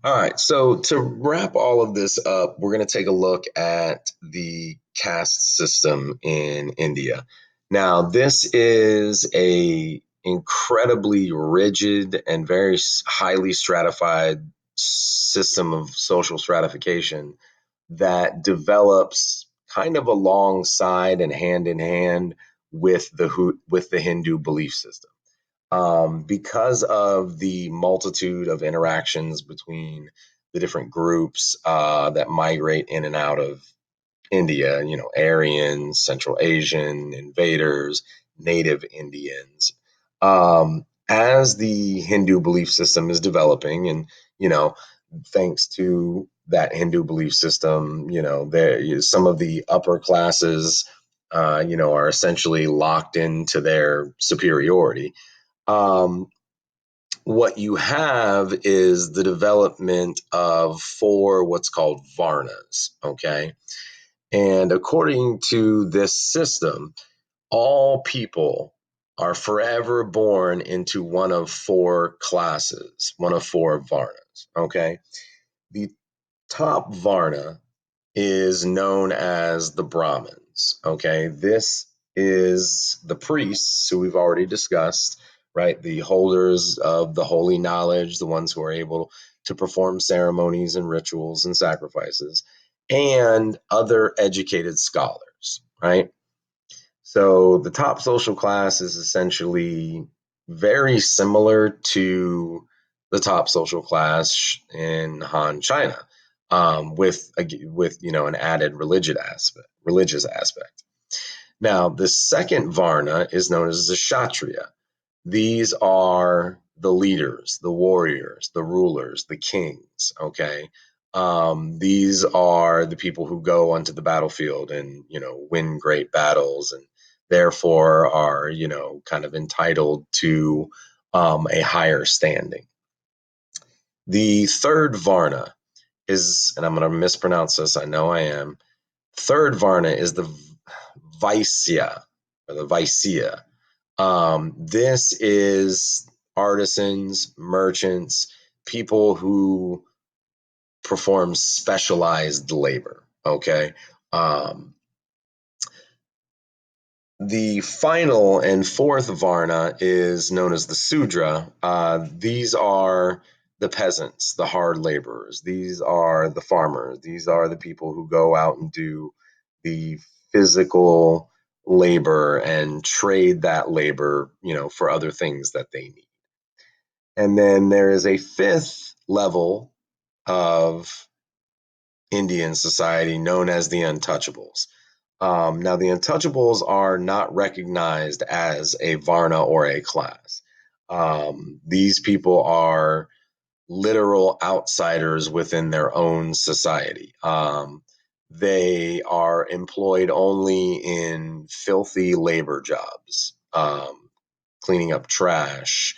All right, so to wrap all of this up, we're going to take a look at the caste system in India. Now, this is a incredibly rigid and very highly stratified system of social stratification that develops kind of alongside and hand in hand with the Hindu belief system because of the multitude of interactions between the different groups that migrate in and out of India, Aryans, Central Asian invaders, native Indians. As the Hindu belief system is developing, and, you know, thanks to that Hindu belief system, some of the upper classes, are essentially locked into their superiority. Um, what you have is the development of four what's called varnas, okay? And according to this system, all people are forever born into one of four classes, one of four varnas, okay? The top varna is known as the Brahmins. Okay, this is the priests who we've already discussed, right? The holders of the holy knowledge, the ones who are able to perform ceremonies and rituals and sacrifices, and other educated scholars, right? So the top social class is essentially very similar to the top social class in Han China, with an added religious aspect. Now, the second Varna is known as the Kshatriya. These are the leaders, the warriors, the rulers, the kings. Okay, these are the people who go onto the battlefield and win great battles, and therefore are kind of entitled to a higher standing. The third Varna is, and I'm going to mispronounce this, I know I am. Third Varna is the Vaisya or the Vaisya. This is artisans, merchants, people who perform specialized labor. Okay. Um, the final and fourth Varna is known as the Sudra. These are the peasants, the hard laborers. These are the farmers. These are the people who go out and do the physical labor and trade that labor, for other things that they need. And then there is a fifth level of Indian society known as the untouchables. Now, the untouchables are not recognized as a Varna or a class. These people are literal outsiders within their own society. They are employed only in filthy labor jobs, cleaning up trash,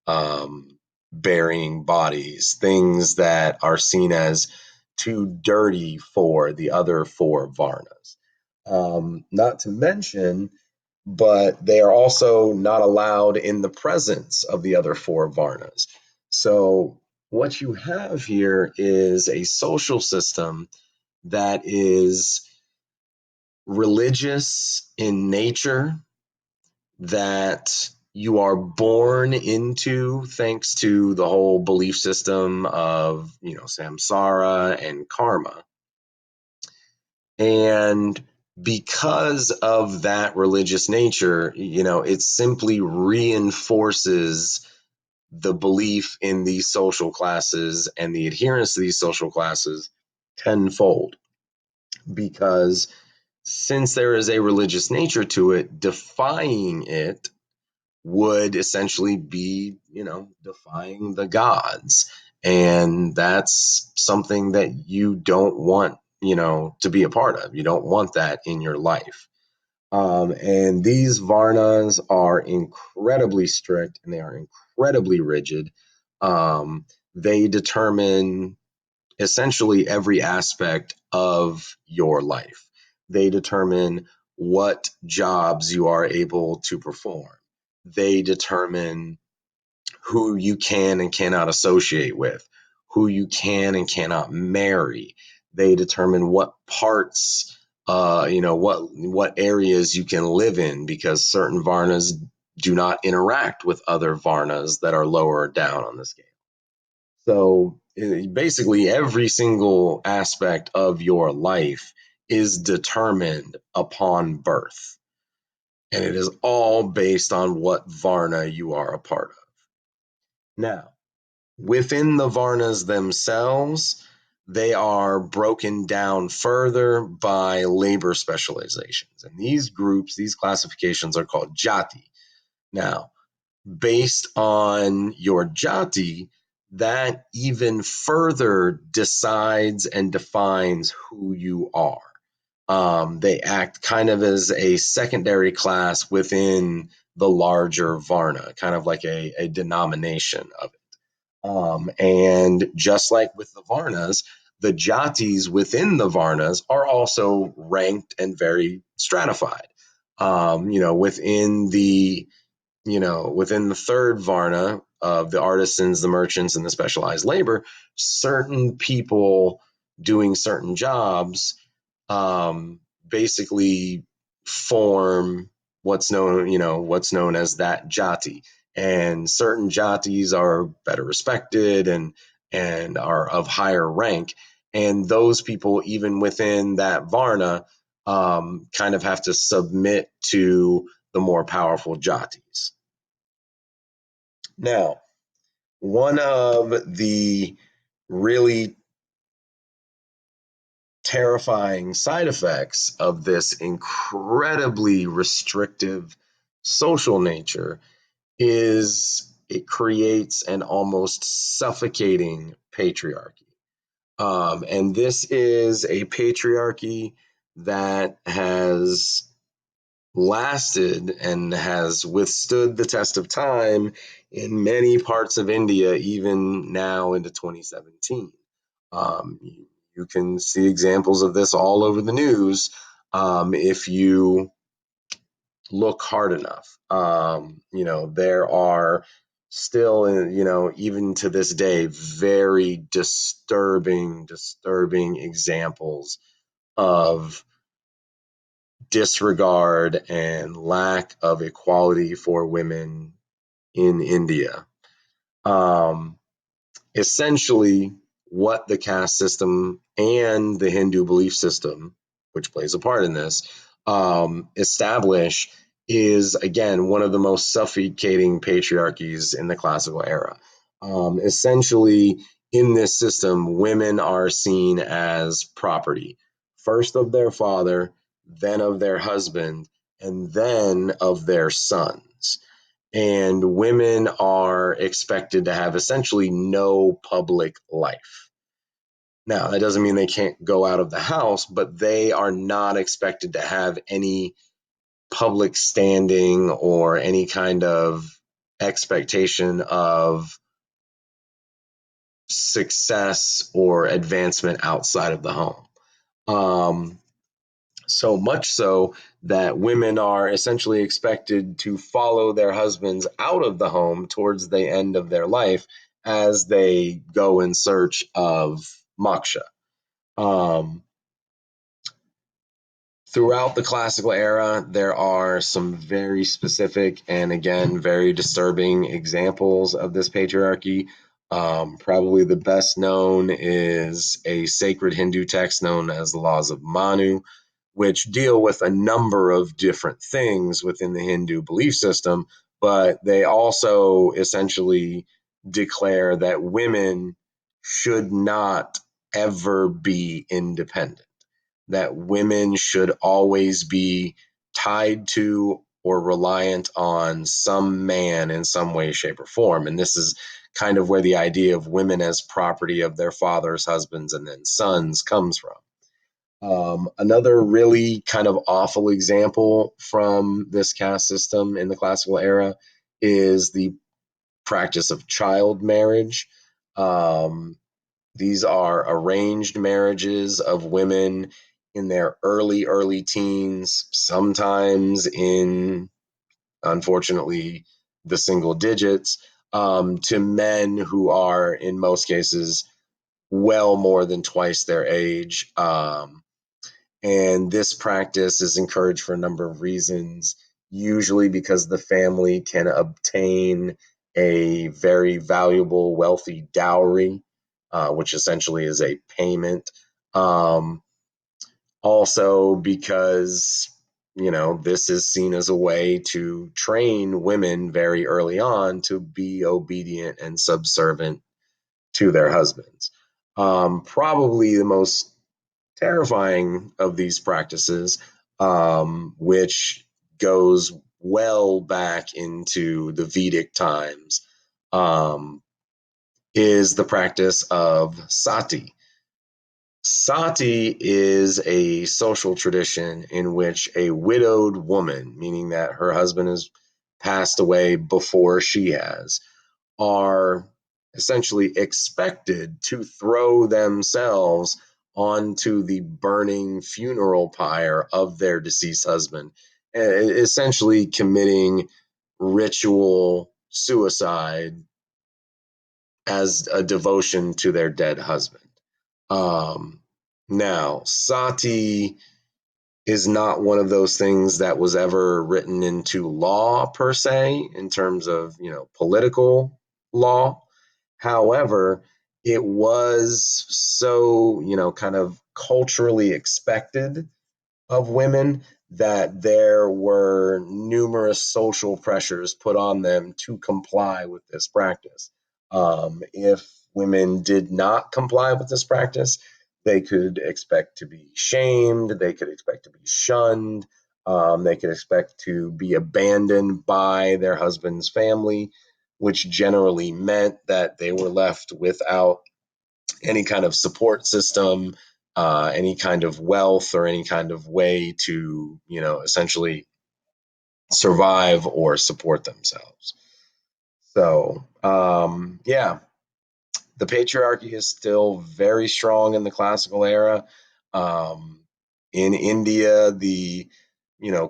um, burying bodies, things that are seen as too dirty for the other four Varnas. Not to mention, but they are also not allowed in the presence of the other four Varnas. So, what you have here is a social system that is religious in nature, that you are born into thanks to the whole belief system of, samsara and karma. And because of that religious nature, it simply reinforces the belief in these social classes and the adherence to these social classes tenfold. Because since there is a religious nature to it, defying it would essentially be, defying the gods. And that's something that you don't want, to be a part of. You don't want that in your life. And these Varnas are incredibly strict and they are incredibly rigid. They determine essentially every aspect of your life. They determine what jobs you are able to perform. They determine who you can and cannot associate with, who you can and cannot marry. They determine what parts, what areas you can live in, because certain Varnas do not interact with other Varnas that are lower down on the scale. So basically, every single aspect of your life is determined upon birth. And it is all based on what Varna you are a part of. Now, within the Varnas themselves, they are broken down further by labor specializations. And these groups, these classifications are called jati. Now, based on your jati, that even further decides and defines who you are. They act kind of as a secondary class within the larger Varna, kind of like a denomination of it. And just like with the Varnas, the jatis within the Varnas are also ranked and very stratified. Within the third Varna of the artisans, the merchants, and the specialized labor, certain people doing certain jobs basically form what's known as that jati. And certain jatis are better respected and are of higher rank. And those people, even within that Varna, kind of have to submit to the more powerful jatis. Now, one of the really terrifying side effects of this incredibly restrictive social nature is it creates an almost suffocating patriarchy. And this is a patriarchy that has lasted and has withstood the test of time in many parts of India, even now into 2017. You can see examples of this all over the news if you look hard enough. There are still, even to this day, very disturbing examples of disregard and lack of equality for women in India. Essentially, what the caste system and the Hindu belief system, which plays a part in this, establish is, again, one of the most suffocating patriarchies in the classical era. Essentially, in this system, women are seen as property, first of their father, then of their husband, and then of their sons. And women are expected to have essentially no public life. Now, that doesn't mean they can't go out of the house, but they are not expected to have any public standing or any kind of expectation of success or advancement outside of the home. So much so that women are essentially expected to follow their husbands out of the home towards the end of their life as they go in search of moksha. Um, Throughout the classical era, there are some very specific and, again, very disturbing examples of this patriarchy. Probably the best known is a sacred Hindu text known as the Laws of Manu, which deal with a number of different things within the Hindu belief system, but they also essentially declare that women should not ever be independent, that women should always be tied to or reliant on some man in some way, shape, or form. And this is kind of where the idea of women as property of their fathers, husbands, and then sons comes from. Another really kind of awful example from this caste system in the classical era is the practice of child marriage. Um, these are arranged marriages of women in their early teens, sometimes in, unfortunately, the single digits, to men who are, in most cases, well more than twice their age. And this practice is encouraged for a number of reasons, usually because the family can obtain a very valuable, wealthy dowry, which essentially is a payment. Um, Also, because, this is seen as a way to train women very early on to be obedient and subservient to their husbands. Probably the most terrifying of these practices, which goes well back into the Vedic times, um, is the practice of sati. Sati is a social tradition in which a widowed woman, meaning that her husband has passed away before she has, are essentially expected to throw themselves onto the burning funeral pyre of their deceased husband, essentially committing ritual suicide as a devotion to their dead husband. Um, Now, sati is not one of those things that was ever written into law per se, in terms of, political law. However, it was so, kind of culturally expected of women that there were numerous social pressures put on them to comply with this practice. If women did not comply with this practice, they could expect to be shamed, they could expect to be shunned, they could expect to be abandoned by their husband's family, which generally meant that they were left without any kind of support system, any kind of wealth, or any kind of way to, essentially survive or support themselves. So, yeah, the patriarchy is still very strong in the classical era. Um, in India, the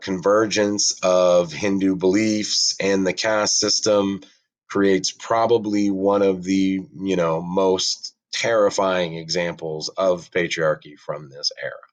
convergence of Hindu beliefs and the caste system creates probably one of the most terrifying examples of patriarchy from this era.